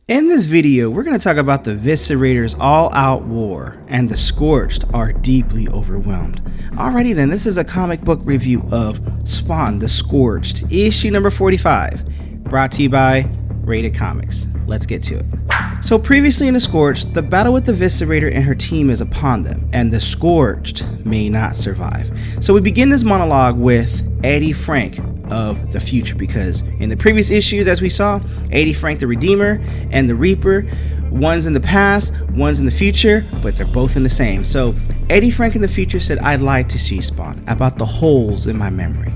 In this video, we're going to talk about the Vicerator's all-out war, and the Scorched are deeply overwhelmed. Alrighty then, this is a comic book review of Spawn the Scorched, issue number 45, brought to you by RatedComics. Let's get to it. So previously in the Scorched, the battle with the Vicerator and her team is upon them, and the Scorched may not survive. So we begin this monologue with Eddie Frank of the future, because in the previous issues, as we saw, Eddie Frank the Redeemer and the Reaper, one's in the past, one's in the future, but they're both in the same. So Eddie Frank in the future said, "I'd lied to Spawn about the holes in my memory.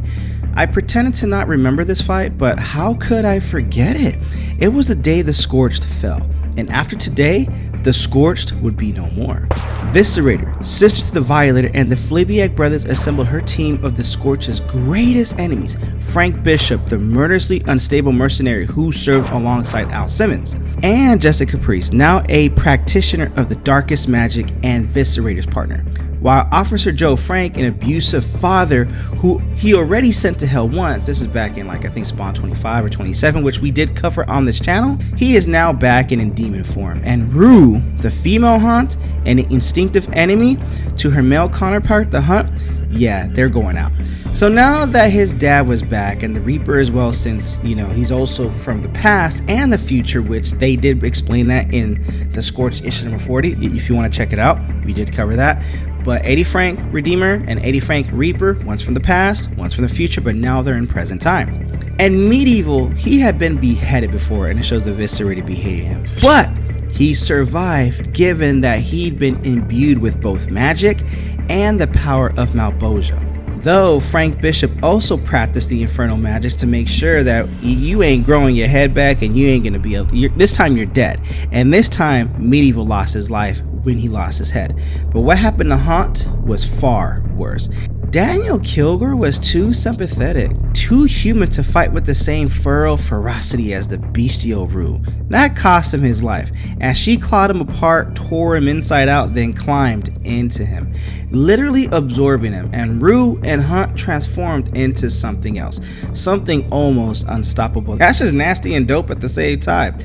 I pretended to not remember this fight, but how could I forget it? It was the day the Scorched fell, and after today, the Scorched would be no more." Vicerator, sister to the Violator, and the Fleabag brothers assembled her team of the Scorch's greatest enemies, Frank Bishop, the murderously unstable mercenary who served alongside Al Simmons, and Jessica Priest, now a practitioner of the darkest magic and Vicerator's partner. While Officer Joe Frank, an abusive father who he already sent to hell once, this was back in I think Spawn 25 or 27, which we did cover on this channel, he is now back in demon form. And Rue, the female Hunt and an instinctive enemy to her male counterpart, the Hunt, yeah, they're going out. So now that his dad was back, and the Reaper as well, since he's also from the past and the future, which they did explain that in the Scorched issue number 40, if you want to check it out, we did cover that. But Eddie Frank Redeemer and Eddie Frank Reaper, one's from the past, one's from the future, but now they're in present time. And Medieval, he had been beheaded before, and it shows the Vicerator beheaded him. But he survived, given that he'd been imbued with both magic and the power of Malboja. Though Frank Bishop also practiced the infernal magics to make sure that you ain't growing your head back, and you ain't gonna be this time you're dead. And this time Medieval lost his life when he lost his head. But what happened to Haunt was far worse. Daniel Kilgore was too sympathetic, too human to fight with the same feral ferocity as the bestial Rue. That cost him his life, as she clawed him apart, tore him inside out, then climbed into him, literally absorbing him, and Rue and Hunt transformed into something else, something almost unstoppable. That's just nasty and dope at the same time.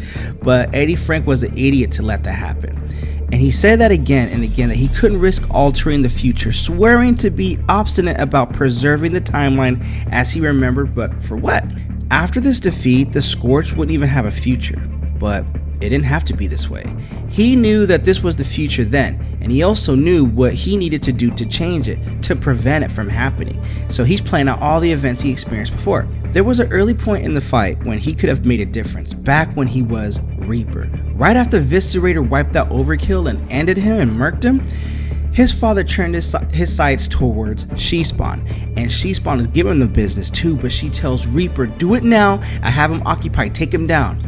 But Eddie Frank was an idiot to let that happen. And he said that again and again, that he couldn't risk altering the future, swearing to be obstinate about preserving the timeline as he remembered, but for what? After this defeat, the Scorched wouldn't even have a future, but it didn't have to be this way. He knew that this was the future then, and he also knew what he needed to do to change it, to prevent it from happening. So he's playing out all the events he experienced before. There was an early point in the fight when he could have made a difference, back when he was Reaper. Right after Vicerator wiped out Overkill and ended him and murked him, his father turned his sights towards Spawn, and Spawn is giving him the business too, but she tells Reaper, "Do it now, I have him occupied, take him down."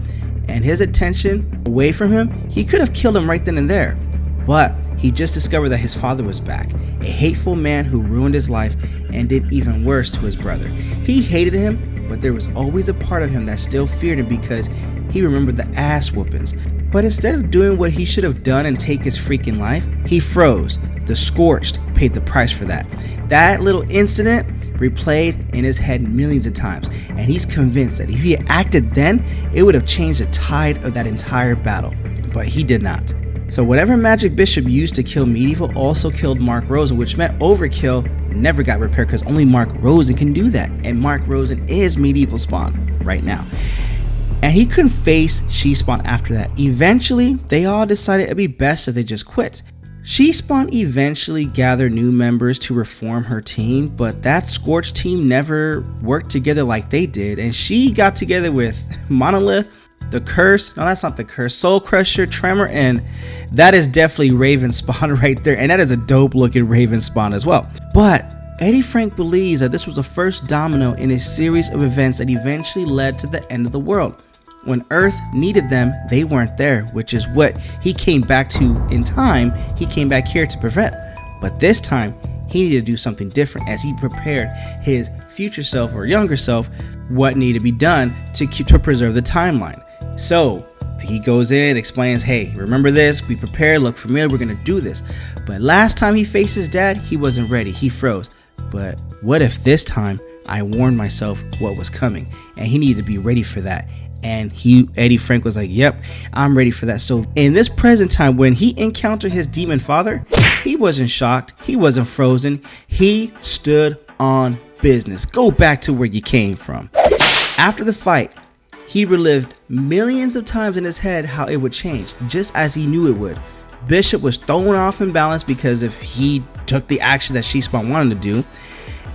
And his attention away from him, he could have killed him right then and there. But he just discovered that his father was back, a hateful man who ruined his life and did even worse to his brother. He hated him, but there was always a part of him that still feared him, because he remembered the ass whoopings. But instead of doing what he should have done and take his freaking life, he froze. The Scorched paid the price for that. That little incident replayed in his head millions of times, and he's convinced that if he had acted then, it would have changed the tide of that entire battle. But he did not. So whatever magic Bishop used to kill Medieval also killed Mark Rosen, which meant Overkill never got repaired, because only Mark Rosen can do that, and Mark Rosen is Medieval Spawn right now. And he couldn't face Spawn after that. Eventually, they all decided it'd be best if they just quit. Spawn eventually gathered new members to reform her team, but that Scorched team never worked together like they did, and she got together with Monolith, the Curse, no, that's not the Curse, Soul Crusher, Tremor, and that is definitely Raven Spawn right there, and that is a dope looking Raven Spawn as well. But Eddie Frank believes that this was the first domino in a series of events that eventually led to the end of the world. When Earth needed them, they weren't there, which is what he came back to in time. He came back here to prevent. But this time, he needed to do something different, as he prepared his future self or younger self what needed to be done to preserve the timeline. So he goes in, explains, "Hey, remember this? Be prepared, look familiar, we're gonna do this." But last time he faced his dad, he wasn't ready, he froze. But what if this time I warned myself what was coming, and he needed to be ready for that? And Eddie Frank was like, yep, I'm ready for that. So in this present time, when he encountered his demon father, he wasn't shocked. He wasn't frozen. He stood on business. Go back to where you came from. After the fight, he relived millions of times in his head how it would change, just as he knew it would. Bishop was thrown off in balance because if he took the action that She-Spawn wanted to do,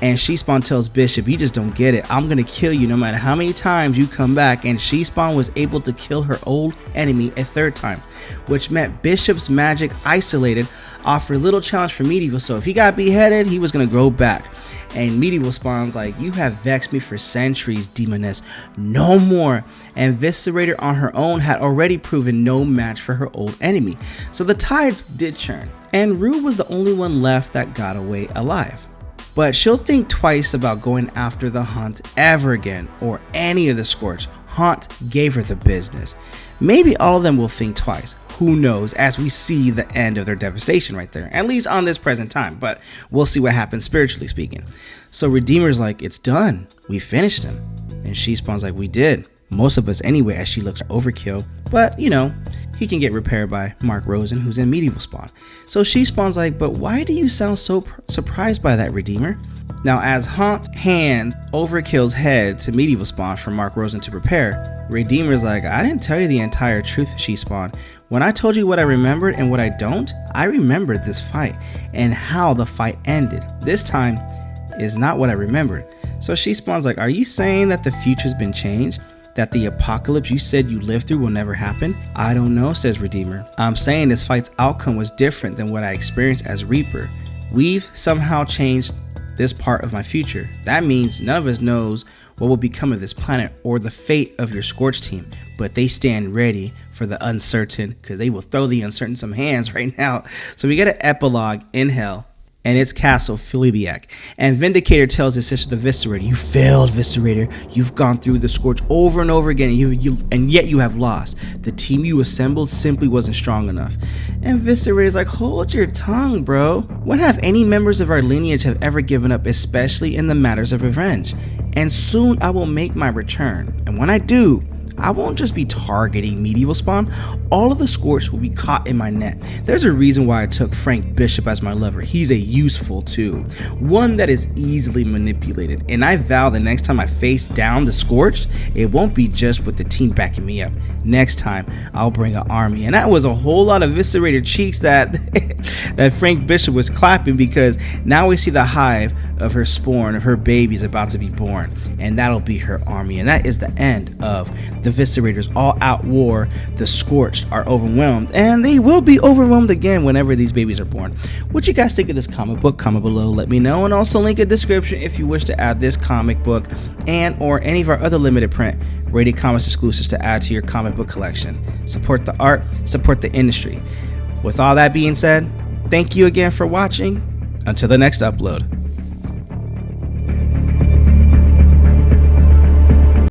and She-Spawn tells Bishop, you just don't get it. I'm going to kill you no matter how many times you come back. And She-Spawn was able to kill her old enemy a third time, which meant Bishop's magic isolated offered little challenge for Medieval. So if he got beheaded, he was going to go back. And Medieval Spawn's like, you have vexed me for centuries, demoness. No more. And Vicerator on her own had already proven no match for her old enemy. So the tides did churn. And Rue was the only one left that got away alive. But she'll think twice about going after the Haunt ever again, or any of the Scorched. Haunt gave her the business. Maybe all of them will think twice. Who knows, as we see the end of their devastation right there, at least on this present time, but we'll see what happens spiritually speaking. So Redeemer's like, it's done. We finished him. And She-Spawn's like, we did. Most of us anyway, as she looks overkill, but you know, he can get repaired by Mark Rosen, who's in Medieval Spawn. So She-Spawn's like, but why do you sound so surprised by that, Redeemer? Now, as Haunt hands Overkill's head to Medieval Spawn for Mark Rosen to prepare, Redeemer's like, I didn't tell you the entire truth, She-Spawn. When I told you what I remembered and what I don't, I remembered this fight and how the fight ended. This time is not what I remembered. So She-Spawn's like, are you saying that the future's been changed? That the apocalypse you said you lived through will never happen? I don't know, says Redeemer. I'm saying this fight's outcome was different than what I experienced as Reaper. We've somehow changed this part of my future. That means none of us knows what will become of this planet or the fate of your Scorched team, but they stand ready for the uncertain, because they will throw the uncertain some hands right now. So we get an epilogue in hell and its castle, Filibiak. And Vindicator tells his sister, the Vicerator, you failed, Vicerator. You've gone through the Scorch over and over again, and yet you have lost. The team you assembled simply wasn't strong enough. And Vicerator's like, hold your tongue, bro. When have any members of our lineage have ever given up, especially in the matters of revenge? And soon I will make my return. And when I do, I won't just be targeting Medieval Spawn. All of the Scorched will be caught in my net. There's a reason why I took Frank Bishop as my lover. He's a useful tool, one that is easily manipulated. And I vow the next time I face down the Scorched, it won't be just with the team backing me up. Next time, I'll bring an army. And that was a whole lot of Vicerator cheeks that that Frank Bishop was clapping, because now we see the hive of her spawn, of her babies about to be born, and that'll be her army. And that is the end of the Vicerator's all-out war. The Scorched are overwhelmed, and they will be overwhelmed again whenever these babies are born. What you guys think of this comic book? Comment below, let me know, and also link a description if you wish to add this comic book and or any of our other limited print Rated Comics exclusives to add to your comic book collection. Support the art, support the industry. With all that being said, thank you again for watching. Until the next upload.